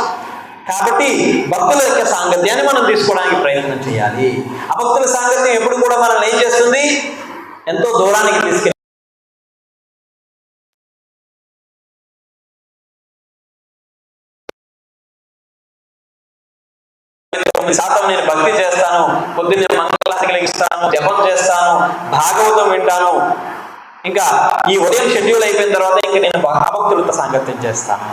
కాబట్టి భక్తుల యొక్క సాంగత్యాన్ని మనం తీసుకోవడానికి ప్రయత్నం చేయాలి. అభక్తుల సాంగత్యం ఎప్పుడు కూడా మనల్ని ఏం చేస్తుంది? ఎంతో దూరానికి తీసుకెళ్ళి శాతం నేను భక్తి చేస్తాను, పొద్దున్నే మంగళారతులు ఇస్తాను, జపం చేస్తాను, భాగవతం వింటాను, ఇంకా ఈ ఉదయం షెడ్యూల్ అయిపోయిన తర్వాత ఇంకా నేను అభక్తులతో సాంగత్యం చేస్తాను,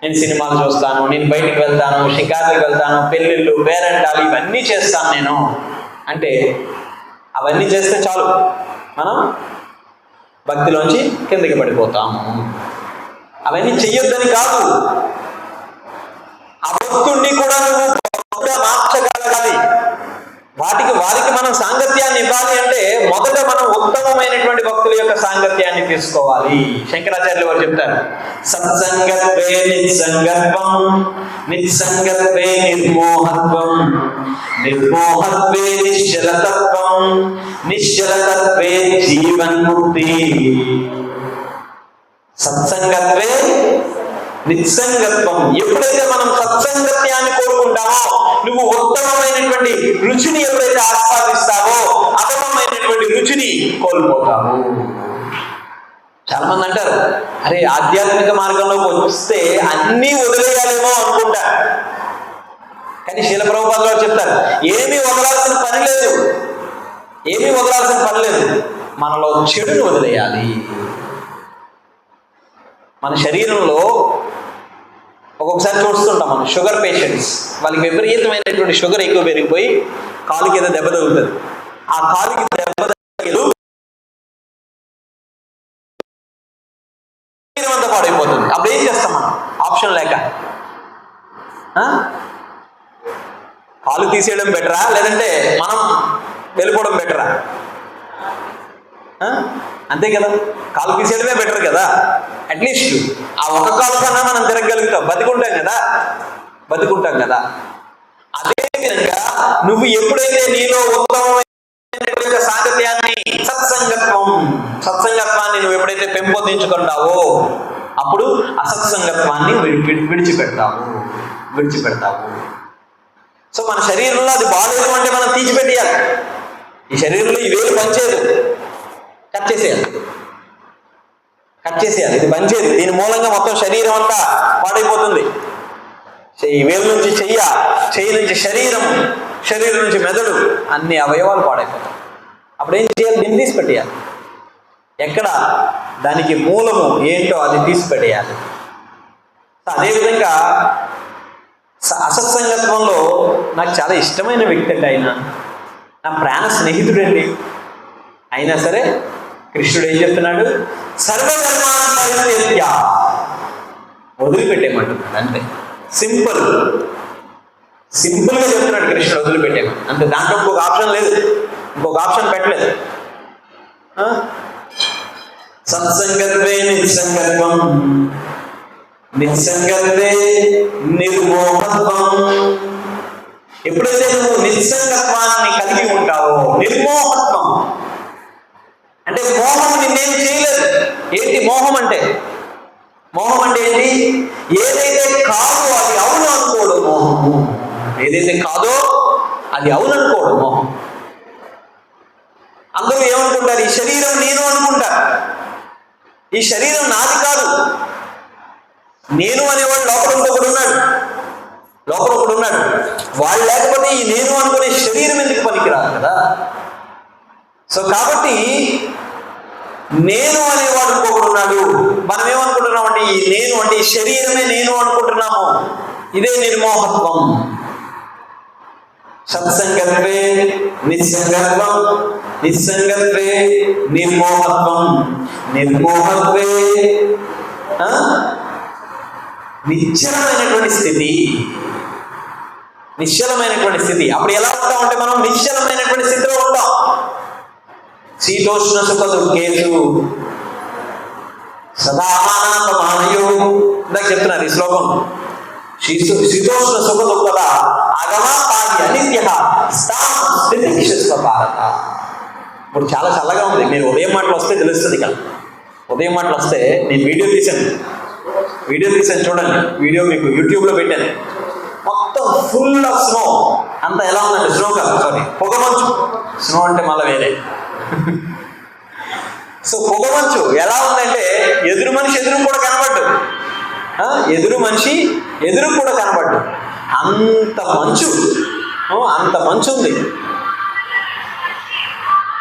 నేను సినిమాలు చూస్తాను, నేను బయటికి వెళ్తాను, షికార్లకు వెళ్తాను, పెళ్ళిళ్ళు, పేరెంటాలు ఇవన్నీ చేస్తాను నేను అంటే అవన్నీ చేస్తే చాలు, మనం భక్తిలోంచి కిందకి పడిపోతాము. అవన్నీ చెయ్యొద్దని కాదు, అభక్తుడిని కూడా నువ్వు మార్చగలగాలి. వారికి మనం సాంగత్యాన్ని ఇవ్వాలి అంటే మొదట మనం ఉత్తమమైనటువంటి భక్తుల యొక్క సాంగత్యాన్ని తీసుకోవాలి. శంకరాచార్యులు వారు చెప్తారు, సత్సంగత్వే నిస్సంగత్వం, నిస్సంగత్వే నిర్మోహత్వం, నిర్మోహత్వే నిశ్చలతత్వం, నిశ్చలతత్వే జీవన్ముక్తి. సత్సంగత్వే నిస్సంగత్వం. ఎప్పుడైతే మనం సత్సంగత్యాన్ని కోరుకుంటామో, నువ్వు ఉత్తమమైనటువంటి రుచిని ఎప్పుడైతే ఆస్వాదిస్తావో అధమమైనటువంటి రుచిని కోల్పోతావు. చాలా మంది అంటారు, అరే ఆధ్యాత్మిక మార్గంలోకి వస్తే అన్నీ వదిలేయాలేమో అనుకుంటా. కానీ శీల ప్రభుపాదులు వారు చెప్తారు, ఏమీ వదలాల్సిన పని లేదు, ఏమీ వదలాల్సిన పని లేదు, మనలో చెడుని వదిలేయాలి. మన శరీరంలో ఒక్కొక్కసారి చూస్తుంటాం మనం షుగర్ పేషెంట్స్, వాళ్ళకి విపరీతమైనటువంటి షుగర్ ఎక్కువ పెరిగిపోయి కాలుకి ఏదో దెబ్బ తగులుతుంది. ఆ కాలుకి దెబ్బ తగిలి శరీరం అంతా పాడైపోతుంది. అప్పుడు ఏం చేస్తాం మనం? ఆప్షన్ లేక కాలు తీసేయడం బెటరా, లేదంటే మనం వెళ్ళిపోవడం బెటరా? అంతే కదా, కాలు తీసేయడమే బెటర్ కదా. అట్లీస్ట్ ఆ ఒక కాలు కన్నా మనం తిరగలుగుతాం, బతుకుంటాం కదా. అదే విధంగా నువ్వు ఎప్పుడైతే నీలో ఉత్తమమైన సాంగత్యాన్ని, సత్సంగత్వాన్ని నువ్వు ఎప్పుడైతే పెంపొందించుకుంటావో అప్పుడు అసత్సంగత్వాన్ని విడిచిపెడతావు. సో మన శరీరంలో అది బాగాలేదు అంటే మనం తీసిపెట్టేయాలి. ఈ శరీరంలో ఈ వేలు పనిచేయదు, కట్ చేసేయాలి. ఇది పనిచేయదు, దీని మూలంగా మొత్తం శరీరం అంతా పాడైపోతుంది. ఈ వేలు నుంచి చెయ్యి నుంచి శరీరం నుంచి మెదడు, అన్ని అవయవాలు పాడైపోతాయి. అప్పుడు ఏం చేయాలి? దీన్ని తీసి పెట్టేయాలి. ఎక్కడ దానికి మూలము ఏంటో అది తీసి పెట్టేయాలి. అదేవిధంగా అసత్సంగత్వంలో నాకు చాలా ఇష్టమైన వ్యక్తి అండి, ఆయన నా ప్రాణ స్నేహితుడండి. అయినా సరే కృష్ణుడు ఏం చెప్తున్నాడు? సర్వధర్మాన్ని వదిలిపెట్టేయమంటున్నాడు. అంతే, సింపుల్గా చెప్తున్నాడు కృష్ణుడు, వదిలిపెట్టేయమని. అంతే, దాంట్లో ఇంకొక ఆప్షన్ లేదు, ఇంకొక ఆప్షన్ పెట్టలేదు. సత్సంగత్వే నిస్సంగత్వం, నిస్సంగత్వే నిర్మోహత్వం. ఎప్పుడైతే నువ్వు నిస్సంగత్వాన్ని కలిగి ఉంటావో, నిర్మోహత్వం అంటే మోహం నిన్నేం చేయలేదు. ఏంటి మోహం అంటే? మోహం అంటే ఏంటి? ఏదైతే కాదో అది అవును అనుకోవడం మోహము. ఏదైతే కాదో అది అవును అనుకోవడం మోహం. అందరూ ఏమనుకుంటారు? ఈ శరీరం నేను అనుకుంటారు. ఈ శరీరం నాది కాదు. నేను అనేవాడు లోపల ఒకడు ఉన్నాడు. వాళ్ళు లేకపోతే ఈ నేను అనుకునే శరీరం ఎందుకు పనికిరాదు కదా. సో కాబట్టి నేను అనేవాడు ఇంకొకడు ఉన్నాడు. మనం ఏమనుకుంటున్నాం అంటే ఈ నేను అంటే ఈ శరీరమే నేను అనుకుంటున్నాము. ఇదే నిర్మోహత్వం. సత్సంగత్వే నిస్సంగత్వం, నిస్సంగత్వే నిర్మోహత్వం, నిర్మోహత్వే నిశ్చలమైనటువంటి స్థితి. అప్పుడు ఎలా ఉంటామంటే మనం నిశ్చలమైనటువంటి స్థితిలో ఉంటాం. శీతోష్ణ సుఖ దుఃఖేషు సదామానయో ఇందాక చెప్తున్నారు ఈ శ్లోకం. శీతోష్ణ సుఖ దుఃఖద అగమాపాది అనిత్య భారత. ఇప్పుడు చాలా చల్లగా ఉంది. మీరు ఉదయం మాటలు వస్తే తెలుస్తుంది కదా. ఉదయం మాటలు వస్తే నేను వీడియో తీశాను చూడండి. వీడియో మీకు యూట్యూబ్లో పెట్టాను. మొత్తం ఫుల్ ఆఫ్ స్నో. అంత ఎలా ఉందంటే స్నో కాదు, సారీ, పొగమంచు. స్నో అంటే మళ్ళీ వేరే. సో పొగమంచు ఎలా ఉందంటే ఎదురు మనిషి ఎదురు కూడా కనబడ్డు, ఎదురు మనిషి ఎదురు కూడా కనబడ్డు. అంత మంచు, అంత మంచు ఉంది.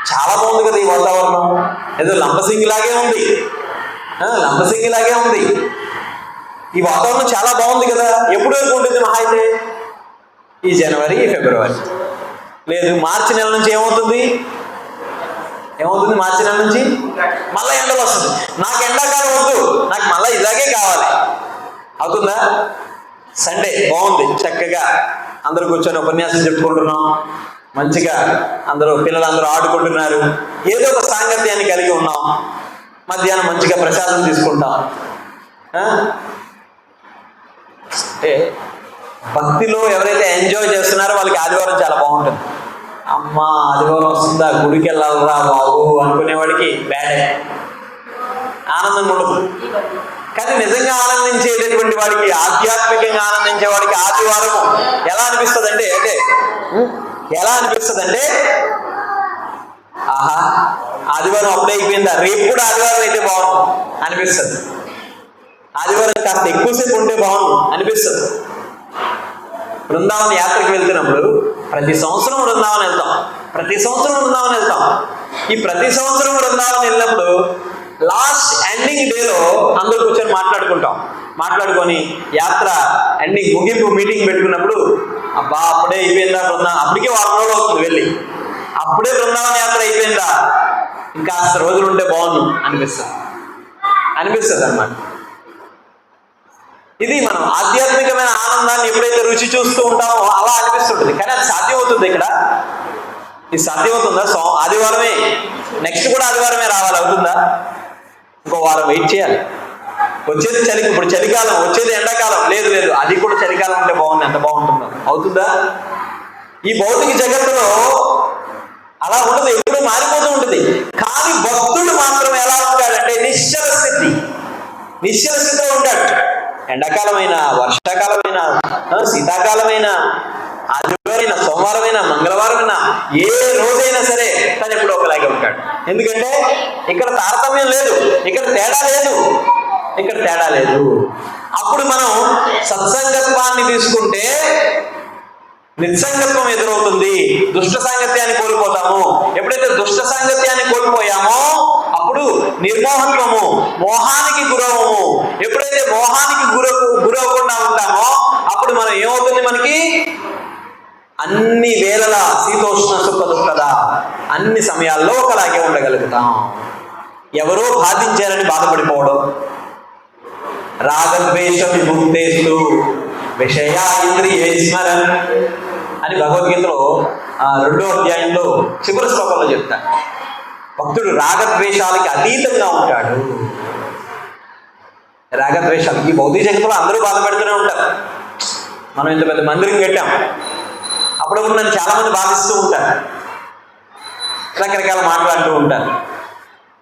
చాలా బాగుంది కదా ఈ వాతావరణం. ఏదో లంబసింగిలాగే ఉంది, లంబసింగిలాగే ఉంది. ఈ వాతావరణం చాలా బాగుంది కదా. ఎప్పుడు వరకు ఉంటుంది మహా అయితే? ఈ జనవరి, ఈ ఫిబ్రవరి. లేదు, మార్చి నెల నుంచి ఏమవుతుంది? మార్చి నెల నుంచి మళ్ళీ ఎండలు వస్తుంది. నాకు ఎండాకాలం వద్దు, నాకు మళ్ళీ ఇలాగే కావాలి. అవుతుందా? సండే బాగుంది, చక్కగా అందరూ కూర్చొని ఉపన్యాసం చెప్పుకుంటున్నాం, మంచిగా అందరూ పిల్లలందరూ ఆడుకుంటున్నారు, ఏదో ఒక సాంగత్యాన్ని కలిగి ఉన్నాం. మధ్యాహ్నం మంచిగా ప్రసాదం తీసుకుంటాం. అంటే భక్తిలో ఎవరైతే ఎంజాయ్ చేస్తున్నారో వాళ్ళకి ఆదివారం చాలా బాగుంటుంది. అమ్మ ఆదివారం వస్తుందా, గుడికి వెళ్ళాలరా బాబు అనుకునేవాడికి బ్యాడే, ఆనందంగా ఉండదు. కానీ నిజంగా ఆనందించేటటువంటి వాడికి, ఆధ్యాత్మికంగా ఆనందించే వాడికి ఆదివారం ఎలా అనిపిస్తుంది అంటే ఆహా ఆదివారం అప్పుడే అయిపోయిందా, రేపు కూడా ఆదివారం అయితే బాగుంది అనిపిస్తుంది. ఆదివారం కాస్త ఎక్కువసేపు ఉంటే బాగుంది అనిపిస్తుంది. బృందావన యాత్రకి వెళ్తున్నప్పుడు ప్రతి సంవత్సరం బృందావనం వెళ్తాం. ఈ ప్రతి సంవత్సరం బృందావనం వెళ్ళినప్పుడు లాస్ట్ ఎండింగ్ డేలో అందరూ కూర్చొని మాట్లాడుకొని యాత్ర ఎండింగ్ ముగింపు మీటింగ్ పెట్టుకున్నప్పుడు అబ్బా అప్పుడే అయిపోయిందా బృందావనం, అప్పటికే 1 రోజులు అవుతుంది వెళ్ళి, అప్పుడే బృందావన యాత్ర అయిపోయిందా, ఇంకా 10 రోజులు ఉంటే బాగుండు అనిపిస్తుంది అన్నమాట. ఇది మనం ఆధ్యాత్మికమైన ఆనందాన్ని ఎప్పుడైతే రుచి చూస్తూ ఉంటామో అలా అనిపిస్తుంటుంది. కానీ అది సాధ్యం అవుతుంది ఇక్కడ? ఇది సాధ్యమవుతుందా? ఆదివారమే, నెక్స్ట్ కూడా ఆదివారమే రావాలి, అవుతుందా? ఇంకో వారం వెయిట్ చేయాలి. వచ్చేది ఇప్పుడు చలికాలం, వచ్చేది ఎండాకాలం. లేదు అది కూడా చలికాలం ఉంటే బాగుంది, ఎంత బాగుంటుందో. అవుతుందా? ఈ భౌతిక జగత్తులో అలా ఉండదు, ఎప్పుడు మారిపోతూ ఉంటుంది. కానీ భక్తుడు మాత్రం ఎలా ఉంటాడంటే నిశ్చల స్థితిలో ఉంటాడు. ఎండాకాలమైనా, వర్షాకాలమైనా, శీతాకాలమైనా, ఆదివారమైనా, సోమవారమైనా, మంగళవారమైనా, ఏ రోజైనా సరే తను ఎప్పుడు ఒకలాగే ఉంటాడు. ఎందుకంటే ఇక్కడ తారతమ్యం లేదు, ఇక్కడ తేడా లేదు. అప్పుడు మనం సత్సంగత్వాన్ని తీసుకుంటే నిస్సంగత్వం ఎదురవుతుంది, దుష్ట సాంగత్యాన్ని కోల్పోతాము. ఎప్పుడైతే దుష్ట సాంగత్యాన్ని కోల్పోయామో అప్పుడు నిర్మోహత్వము, మోహానికి గురవము. ఎప్పుడైతే మోహానికి గురవకుండా ఉంటామో అప్పుడు మనం ఏమవుతుంది, మనకి అన్ని వేళల శీతోష్ణ సుఖ దుఃఖద అన్ని సమయాల్లో ఒకలాగే ఉండగలుగుతాం. ఎవరో బాధించారని బాధపడిపోవడం, రాగద్వేష విముక్తేస్తు విషయా ఇంద్రియ స్మరన్ అని భగవద్గీతలో 2వ అధ్యాయంలో చివరి శ్లోకంలో చెప్తాడు. భక్తుడు రాగద్వేషాలకి అతీతంగా ఉంటాడు. రాగద్వేషాలు ఈ భౌతిక జగత్తులో అందరూ బాధపడుతూనే ఉంటారు. మనం ఇంత పెద్ద మందిరం కట్టాం, అప్పుడప్పుడు నన్ను చాలా మంది బాధిస్తూ ఉంటారు, రకరకాల మాట్లాడుతూ ఉంటారు.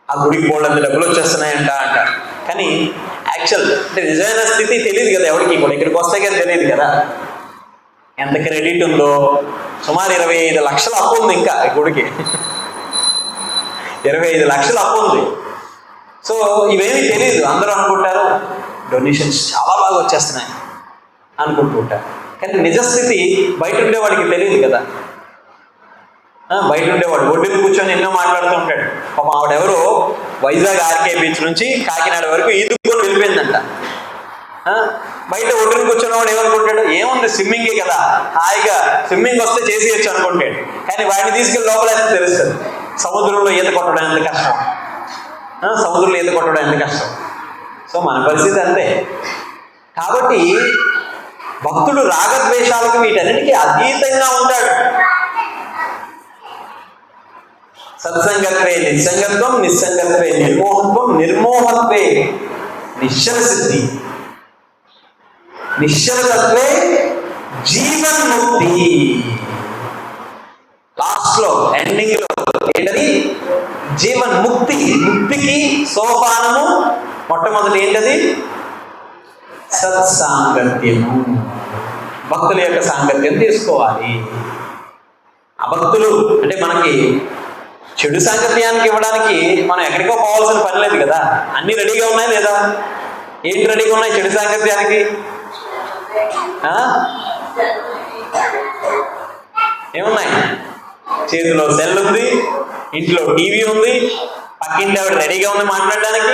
ఆ గుడికి పోవడానికి డబ్బులు వచ్చేస్తున్నాయంట అంటారు. కానీ యాక్చువల్ అంటే నిజమైన స్థితి తెలియదు కదా ఎవరికి కూడా. ఇక్కడికి వస్తే కానీ తెలియదు కదా ఎంత క్రెడిట్ ఉందో. సుమారు 25 లక్షల అప్పు ఉంది ఇంకా ఈ గుడికి. 25 లక్షల అప్పు ఉంది. సో ఇవేమీ తెలియదు. అందరూ అనుకుంటారు డొనేషన్స్ చాలా బాగా వచ్చేస్తున్నాయి అనుకుంటూ ఉంటారు. కానీ నిజస్థితి బయట ఉండేవాడికి తెలియదు కదా. బయట ఉండేవాడు ఒడ్డుని కూర్చొని ఎన్నో మాట్లాడుతూ ఉంటాడు. పాపం ఆవిడెవరో వైజాగ్ ఆర్కే బీచ్ నుంచి కాకినాడ వరకు ఈదుకొని వెళ్ళిపోయిందంట. బయట ఒడ్డుని కూర్చున్నవాడు ఏమనుకుంటాడు, ఏముంది స్విమ్మింగే కదా, హాయిగా స్విమ్మింగ్ వస్తే చేసేయచ్చు అనుకుంటాడు. కానీ వాడిని తీసుకెళ్ళి లోపలేస్తే తెలుస్తుంది సముద్రంలో ఈత కొట్టడం ఎంత కష్టం. సో మన పరిస్థితి అంతే. కాబట్టి భక్తుడు రాగద్వేషాలకు వీటన్నిటికీ అతీతంగా ఉంటాడు. సత్సంగత్వే నిస్సంగత్వం, నిస్సంగత్వే నిర్మోహత్వం, నిర్మోహత్వే నిశ్చల సిద్ధి, నిశ్చలతత్వే జీవన్ముక్తి. లాస్ట్ లో ఎండింగ్ లో ఏంటది? జీవన్ముక్తి. ముక్తికి భక్తుల యొక్క సాంగత్యం తీసుకోవాలి. అభక్తులు అంటే మనకి చెడు సాంగత్యానికి ఇవ్వడానికి మనం ఎక్కడికో పోవాల్సిన పని లేదు కదా, అన్ని రెడీగా ఉన్నాయి లేదా? ఏంటి రెడీగా ఉన్నాయి చెడు సాంగత్యానికి? ఏమున్నాయి? చేతిలో సెల్ ఉంది, ఇంట్లో టీవీ ఉంది, పక్కింటి ఆవిడ రెడీగా ఉంది మాట్లాడడానికి,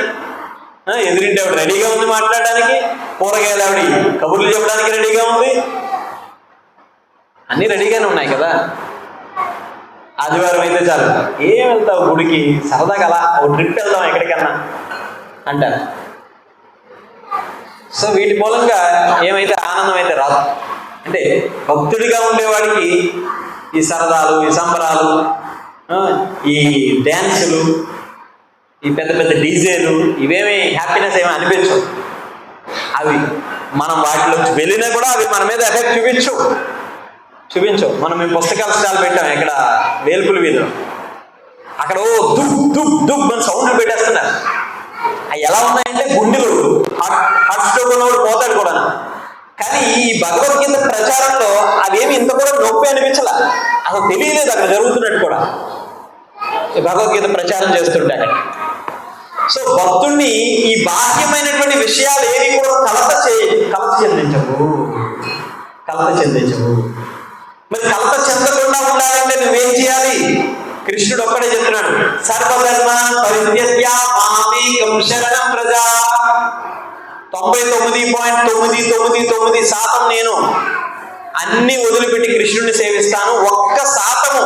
ఎదురింటి ఆవిడ రెడీగా ఉంది మాట్లాడడానికి, కూరగాయలు ఆవిడ కబుర్లు చెప్పడానికి రెడీగా ఉంది, అన్నీ రెడీగానే ఉన్నాయి కదా. ఆదివారం అయితే చాలు, ఏం వెళ్తావు గుడికి, సరదాగా అలా ఒక ట్రిప్ వెళ్దాం ఎక్కడికన్నా అంటారు. సో వీటి మూలంగా ఏమైతే ఆనందం అయితే రాదు. అంటే భక్తుడిగా ఉండేవాడికి ఈ సరదాలు, ఈ సంబరాలు, ఈ డ్యాన్సులు, ఈ పెద్ద పెద్ద డీజేలు ఇవేమి హ్యాపీనెస్ ఏమీ అనిపించవు. అవి మనం వాటిలోకి వెళ్ళినా కూడా అవి మన మీద ఎఫెక్ట్ చూపించవు. మనం మేము పుస్తకాల స్టాల్ పెట్టాం ఇక్కడ వేల్పుల వీధిలో. అక్కడ ఓ దుబ్ దుబ్ దుబ్ అని సౌండ్లు పెట్టేస్తున్నారు. అవి ఎలా ఉన్నాయంటే గుండెలు హార్ట్ స్ట్రోక్ ఉన్నవాడు పోతాడు కూడా. కానీ ఈ భగవద్గీత ప్రచారంలో అవేమి ఇంత కూడా నొప్పి అనిపించలా, అసలు తెలియలేదు అక్కడ జరుగుతున్నట్టు కూడా ఈ భగవద్గీత ప్రచారం చేస్తుంటే. సో భక్తుణ్ణి ఈ బాహ్యమైనటువంటి విషయాలు ఏవి కూడా కలత చెందించవు. మరి కలత చెందకుండా ఉండాలంటే నువ్వేం చేయాలి? కృష్ణుడు ఒక్కడే చెప్తున్నాడు, సర్వధర్మాన్ పరిత్యజ్య మామేకం శరణం వ్రజ. 99.999% నేను అన్ని వదిలిపెట్టి కృష్ణుడిని సేవిస్తాను, 1%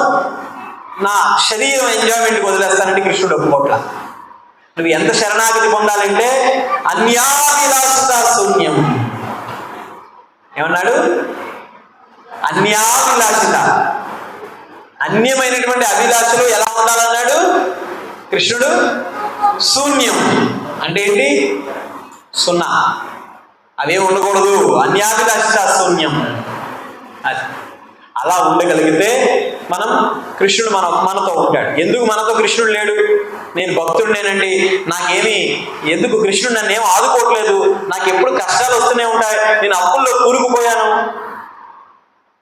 నా శరీరం ఎంజాయ్మెంట్కి వదిలేస్తానంటే కృష్ణుడు ఒప్పుకోట్ల. నువ్వు ఎంత శరణాగతి పొందాలంటే అన్యాభిలాషిత శూన్యం. ఏమన్నాడు? అన్యాభిలాషిత, అన్యమైనటువంటి అభిలాషలు ఎలా ఉండాలన్నాడు కృష్ణుడు? శూన్యం అంటే ఏంటి? సున్నా, అవే ఉండకూడదు. అన్యాభిలాషిత శూన్యం. అది అలా ఉండగలిగితే మనం కృష్ణుడు మనతో ఉంటాడు. ఎందుకు మనతో కృష్ణుడు లేడు? నేను భక్తుడినేనండి, నాకేమి ఎందుకు కృష్ణుడు నన్ను ఏం ఆదుకోవట్లేదు, నాకు ఎప్పుడు కష్టాలు వస్తూనే ఉంటాయి, నేను అప్పుల్లో కూరుకుపోయాను.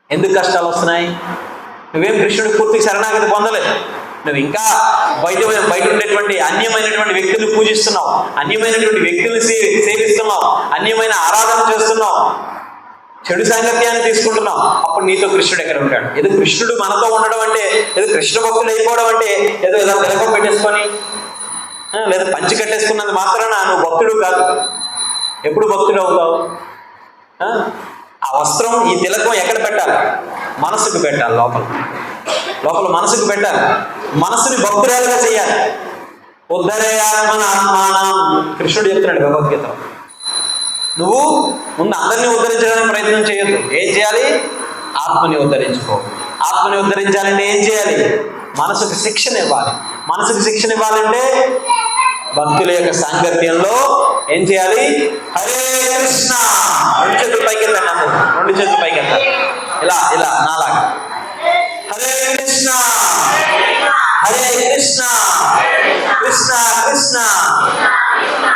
ఎందుకు కష్టాలు వస్తున్నాయి? నువ్వేం కృష్ణుడికి పూర్తి శరణాగతి పొందలేదు. నువ్వు ఇంకా బయట ఉండేటువంటి అన్యమైనటువంటి వ్యక్తులు పూజిస్తున్నావు, అన్యమైనటువంటి వ్యక్తులు సేవిస్తున్నావు, అన్యమైన ఆరాధన చేస్తున్నావు, చెడు సాంగత్యాన్ని తీసుకుంటున్నావు. అప్పుడు నీతో కృష్ణుడు ఎక్కడ ఉంటాడు? ఏదో కృష్ణుడు మనతో ఉండడం అంటే, ఏదో కృష్ణ భక్తులు అయిపోవడం అంటే ఏదో తిలకం పెట్టేసుకొని లేదా పంచి కట్టేసుకున్నది మాత్రాన నువ్వు భక్తుడు కాదు. ఎప్పుడు భక్తుడు అవుతావు? ఆ వస్త్రం, ఈ తిలకం ఎక్కడ పెట్టాలి? మనసుకు పెట్టాలి. లోపల మనసుకు పెట్టాలి. మనసుని భక్తురాలుగా చేయాలి. ఉద్ధరేయాత్మన ఆత్మానం కృష్ణుడు చెప్తున్నాడు భగవద్గీతలో. నువ్వు ముందు అందరినీ ఉద్ధరించడానికి ప్రయత్నం చేయొద్దు. ఏం చేయాలి? ఆత్మని ఉద్ధరించుకో. ఆత్మని ఉద్ధరించాలంటే ఏం చేయాలి? మనసుకు శిక్షణ ఇవ్వాలి. మనసుకు శిక్షణ ఇవ్వాలంటే భక్తుల యొక్క సాంగత్యంలో ఏం చేయాలి? హరే కృష్ణ. 2 చేతులు పైకి వెళ్తాను, 2 చేతులు పైకి వెళ్తాను, ఇలా నాలాగా. హరే కృష్ణ హరే కృష్ణ కృష్ణ కృష్ణ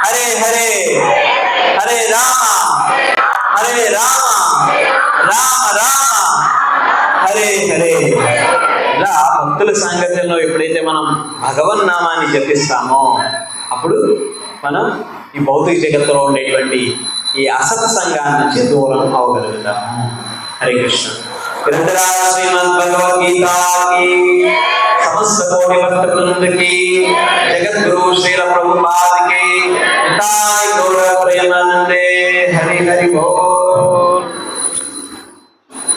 హరే హరే, హరే రామ హరే రామ రామ రామ హరే హరే. ఇలా భక్తుల సాంగత్యంలో ఎప్పుడైతే మనం భగవన్నామాన్ని జపిస్తామో అప్పుడు మనం ఈ భౌతిక జగత్తులో ఉండేటువంటి ఈ అసత్ సంఘాన్ని నుంచి దూరం అవ్వగలుగుతాము. హరే కృష్ణ. గ్రంథరాజ శ్రీమద్ భగవద్గీత की, समस्त कोटि भक्त वृंद की, जगद्गुरु श्रील प्रभुपाद की, निताय गौर प्रेमानंदे. हरि हरि बोल.